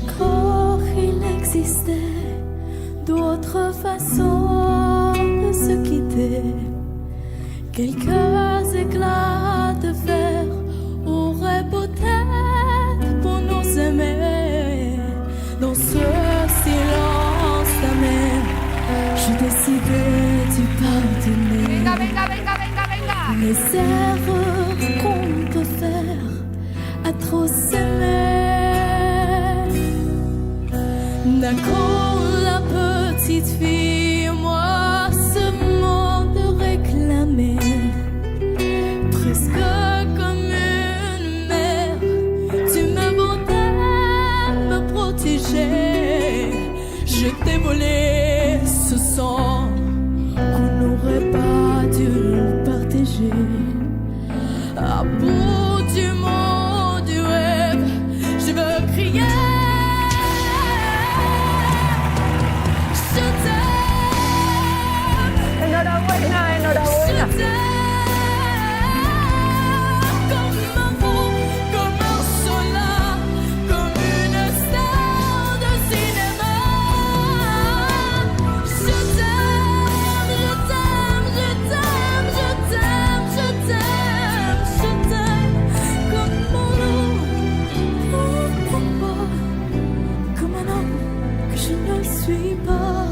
D'accord, il existait d'autres façons de se quitter. Quelques éclats de verre auraient peut-être pour nous aimer. Dans ce silence amer, j'ai décidé d'y pardonner. Venga, venga, venga, venga, venga. Les erreurs qu'on peut faire à trop s'aimer. D'accord, la petite fille, moi, ce mot de réclamer. Presque comme une mère, tu me voudrais me protéger. Je t'ai volé ce sang qu'on n'aurait pas dû partager. À bout du mot du rêve, je veux crier. Je t'aime. Enhorabuena, enhorabuena. Je t'aime comme un beau, comme un soleil, comme une star de cinéma. Je t'aime, je t'aime, je t'aime, je t'aime, je t'aime, je t'aime comme mon loup, comme un homme que je ne suis pas.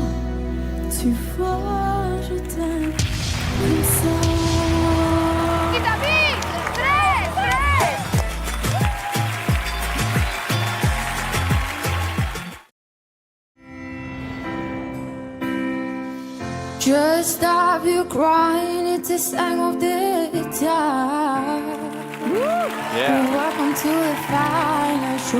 Tu vois, je t'aime comme ça. Y David, tres, tres. Just stop you crying, it's a sign of the time. Welcome to the final show.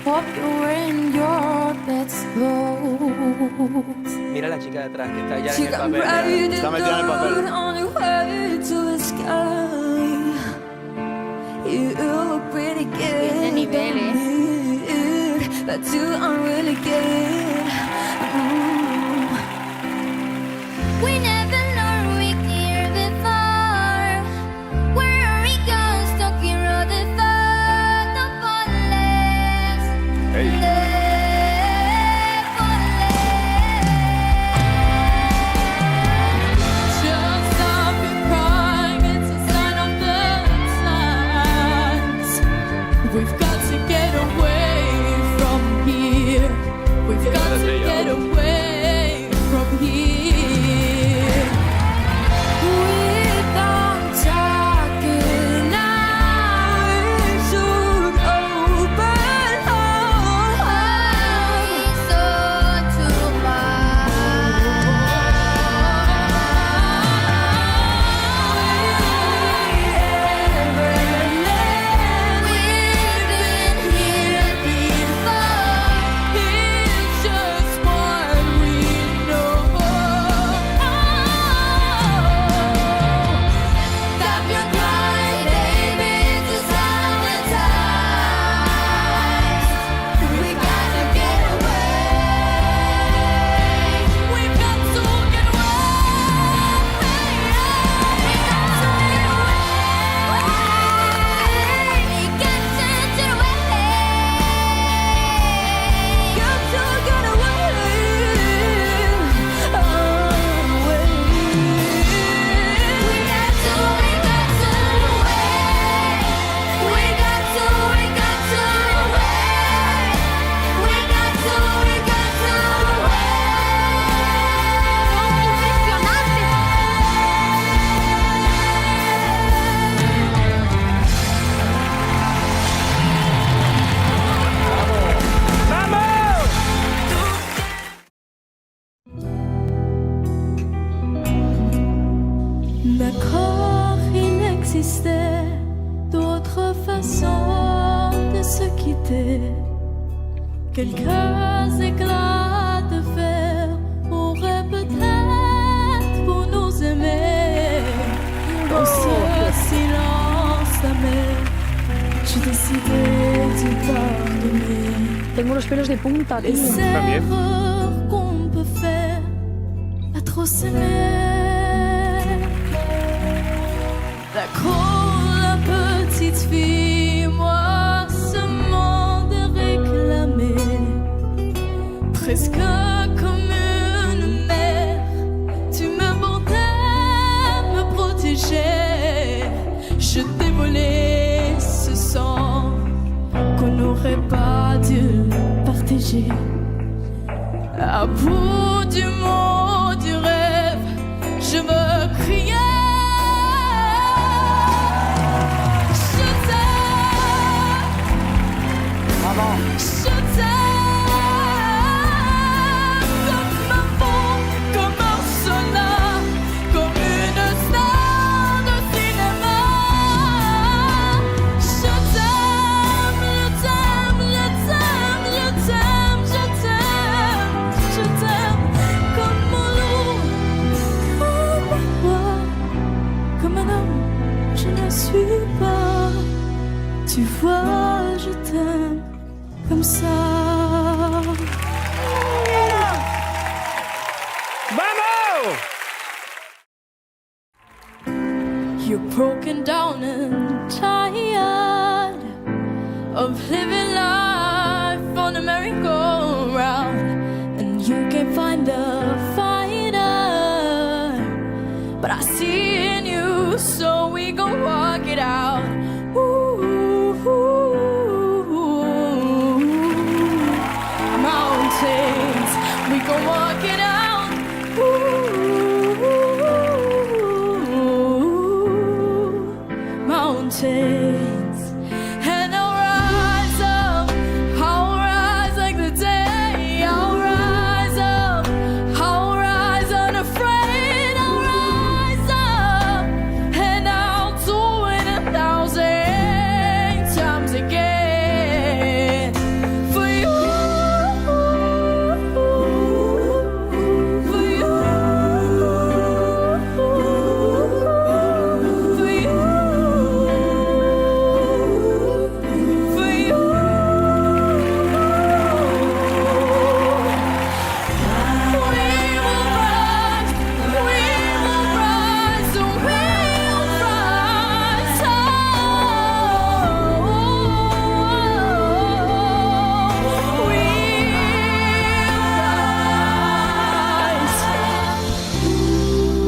Hope you're wearing your best clothes. Mira la chica de atrás que está ya You en el got papel. riding Está metida en el down papel. on your way to the sky. You look pretty good, Ese nivel, but you aren't really good. We never learned we here before. Where are we going? Stuck here on the phone. No less. Hey. Just stop your crying, it's a sign of the times. We've got to get away from here. We've got to get away from here. We've gone talking now. We should open eyes. So too D'accord, il existait d'autres façons de se quitter. Quelques éclats de verre auraient peut-être pour nous aimer. Dans ce silence amer, j'ai décidé de pardonner. Tengo los pelos de punta, tío. Les erreurs qu'on peut faire à trop s'aimer. D'accord, la petite fille, moi, ce monde est n'aurais pas dû partager. À bout du mot du rêve, je veux crier. Je t'aime. Maman. Je t'aime comme un vent, comme un soleil, comme une star de cinéma. Je t'aime, je t'aime, je t'aime, je t'aime, je t'aime, je t'aime comme mon loup, comme un roi, comme un homme, je ne suis pas. Tu vois, je t'aime comme ça. Vamos! You're broken down and tired of living life on a merry-go-round, and you can't find the fighter, but I see in you, so we gon' walk it out. Mountains, we gon' walk it out. Mountains, and I'll rise up. I'll rise like the day. I'll rise up. I'll rise unafraid. I'll rise up, and I'll do it 1,000 times again for you. For you. For you. For you. We will rise, we will rise, we'll rise.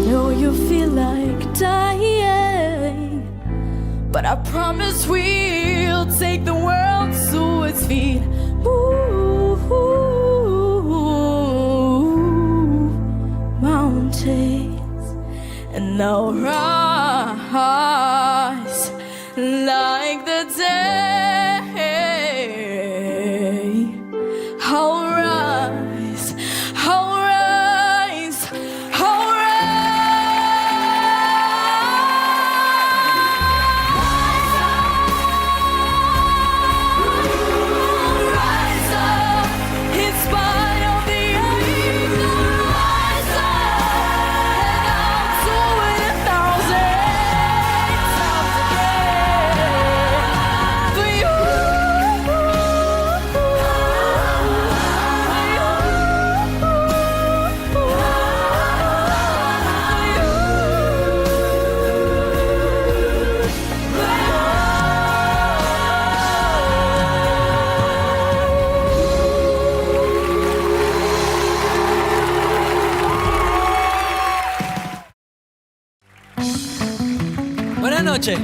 Know you feel like dying, but I promise we'll take the world to its feet. Mountains, and I'll rise like the day. I'll rise, I'll rise, I'll rise up in spite of the ache. Rise up, and I'll do it 1,000 times again for you. Buenas noches.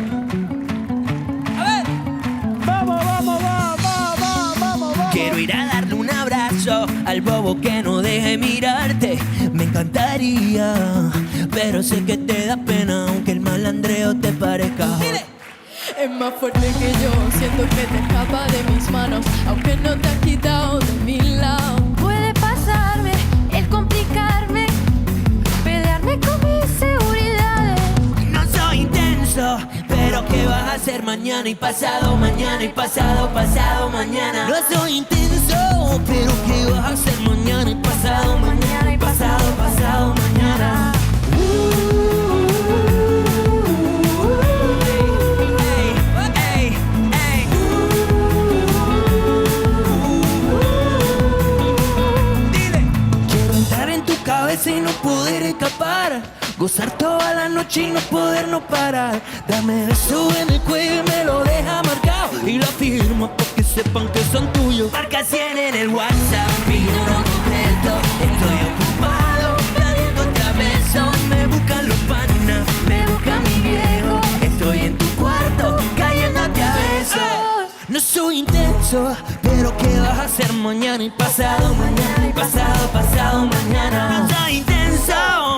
A ver. Vamos, vamos, vamos, vamos, vamos, vamos. Quiero ir a darle un abrazo al bobo que no deje mirarte. Me encantaría, pero sé que te da pena, aunque el malandreo te parezca. Es más fuerte que yo, siento que te escapa de mis manos, aunque no te has quitado de mi lado. Puede pasarme, el complicarme, pelearme con mis seguridades. No soy intenso, pero ¿qué vas a hacer mañana y pasado mañana y pasado mañana? No soy intenso, pero ¿qué vas a hacer mañana y pasado mañana y pasado mañana? Ey, ey, ey. Dile. Quiero entrar en tu cabeza y no poder escapar, gozar toda la noche y no poder no parar. Dame beso en el cuello y me lo deja marcado, y lo firmo porque sepan que son tuyos. Marca 100 en el WhatsApp, pido no completo. Estoy ocupado, pidiéndote a besos. Me buscan los panas, me busca mi viejo. Estoy en tu cuarto, cayéndote a besos. No soy intenso, beso. Pero ¿qué vas a hacer mañana y pasado mañana y pasado mañana? No soy intenso,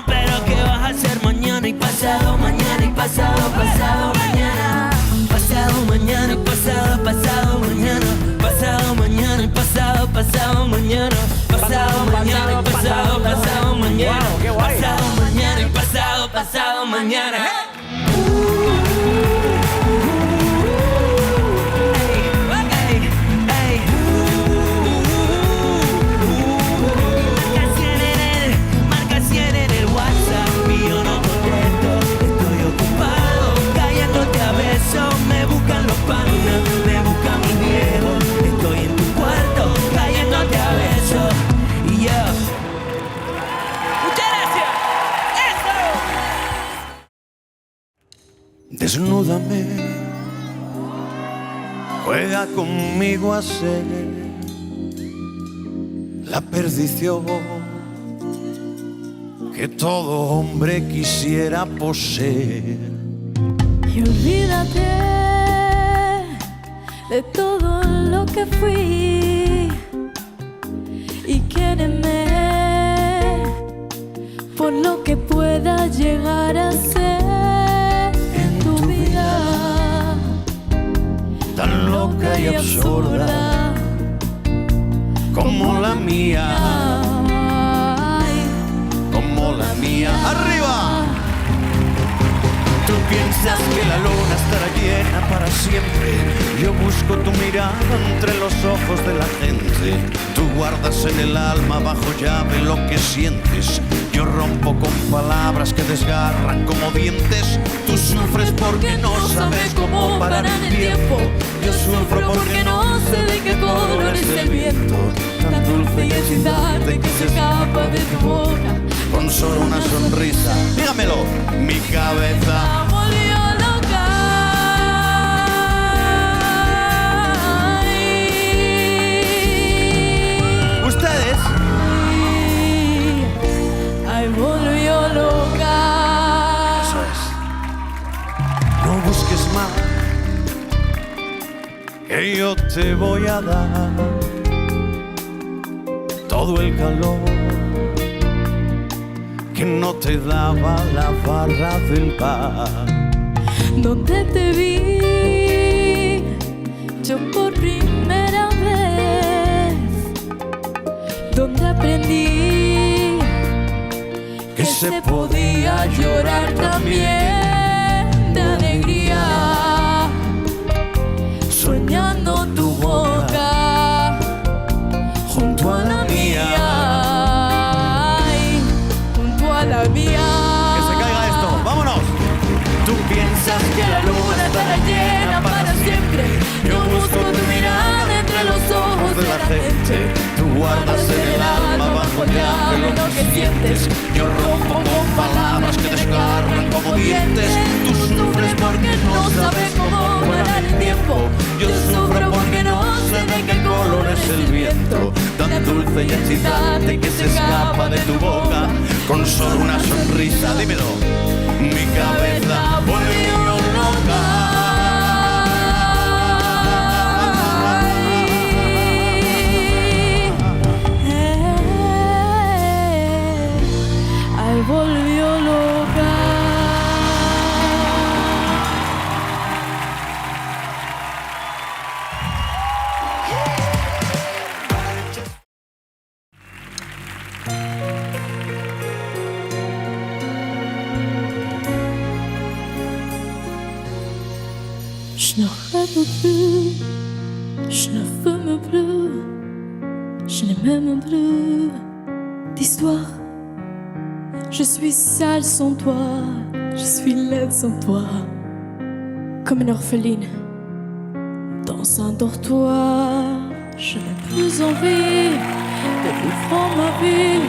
pero ¿qué vas a hacer mañana y pasado mañana y pasado mañana? Pasado mañana y pasado mañana. Pasado mañana y pasado mañana. Pasado mañana y pasado mañana. Wow, qué guay. Pasado mañana y pasado mañana. Marca 100 en el WhatsApp y yo no contesto. Estoy ocupado, callándote a besos. Me buscan los panas, me buscan mis viejos. Estoy en tu cuarto, callándote a besos. Y yo. ¡Muchas gracias! ¡Eso! Desnúdame, juega conmigo a ser la perdición que todo hombre quisiera poseer. Y olvídate de todo lo que fui y quiéreme por lo que pueda llegar a ser en tu vida Tan loca y absurda como la mía, como la mía. ¡Arriba! Tú piensas que la luna estará llena para siempre. Yo busco tu mirada entre los ojos de la gente. Tú guardas en el alma bajo llave lo que sientes. Yo rompo con palabras que desgarran como dientes. Tú sufres porque no sabes cómo parar el tiempo. Yo sufro porque no sé de qué color es el viento. Tan dulce y excitante que se escapa de tu boca con solo una sonrisa. Dígamelo, mi cabeza volvió loca. ¿Ustedes? Ay, volvió loca. Eso es. No busques más, que yo te voy a dar todo el calor que no te daba la barra del bar. Donde te vi yo por primera vez, donde aprendí Que se podía llorar también de alegría, soñando tu boca junto a la mía, ay, junto a la mía. Que se caiga esto, vámonos. Tú piensas que la luna estará llena para siempre. Yo busco tu mirada entre los ojos de la gente. Tú guardas en el alma bajo llave lo que sientes. Yo rompo con palabras que desgarran como dientes. Tú sufres porque no sabes cómo parar el tiempo. Yo sufro porque no sé de qué color es el viento. Tan dulce y excitante que se escapa de tu boca con solo una sonrisa. Dímelo, mi cabeza volvió loca. Ay, volvió loca. Je ne rêve plus, je ne fume plus, je n'ai même plus d'histoire. Je suis sale sans toi, je suis laide sans toi, comme une orpheline dans un dortoir. Je n'ai plus envie de vivre ma vie.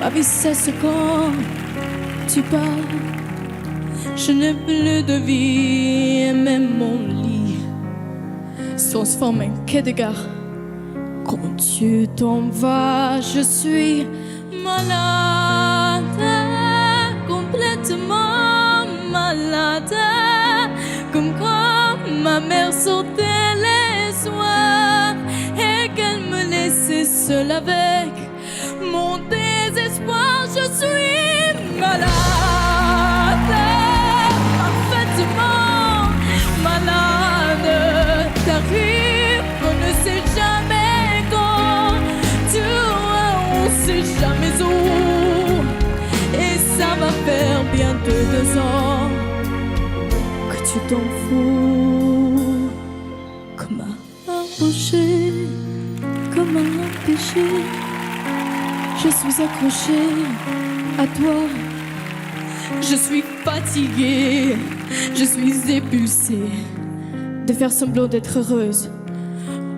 Ma vie cesse quand tu pars. Je n'ai plus de vie et même mon lit se transforme en quai de gare. Quand tu t'en vas, je suis malade, complètement malade, comme quand ma mère sortait les soirs. seul avec mon désespoir. Je suis malade, parfaitement malade. T'arrives, on ne sait jamais quand, tu vois, on sait jamais où. Et ça va faire bientôt 2 ans que tu t'en fous. Comme un rocher, comme un péché, je suis accrochée à toi. Je suis fatiguée, je suis épulsée de faire semblant d'être heureuse.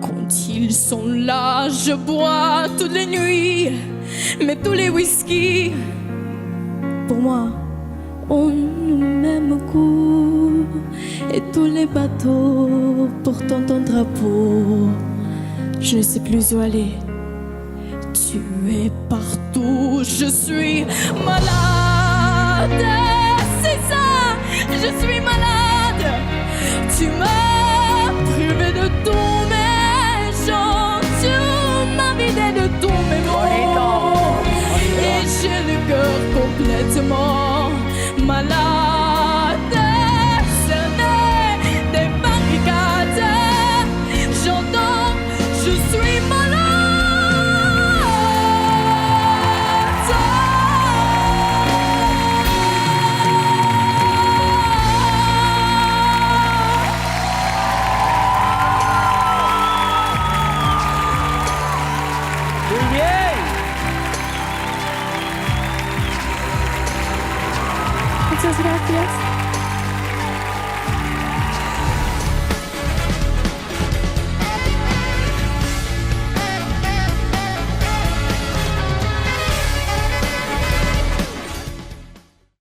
Quand ils sont là, je bois toutes les nuits, mais tous les whisky, pour moi, ont le même goût. Et tous les bateaux portant ton drapeau, je ne sais plus où aller. Tu es partout, je suis malade. C'est ça, je suis malade. Tu m'as privé de tous mes chants, tu m'as vidé de tous mes mots. Et j'ai le cœur complètement malade. Cerner des barricades, j'entends, je suis malade. Muy bien. Muchas gracias.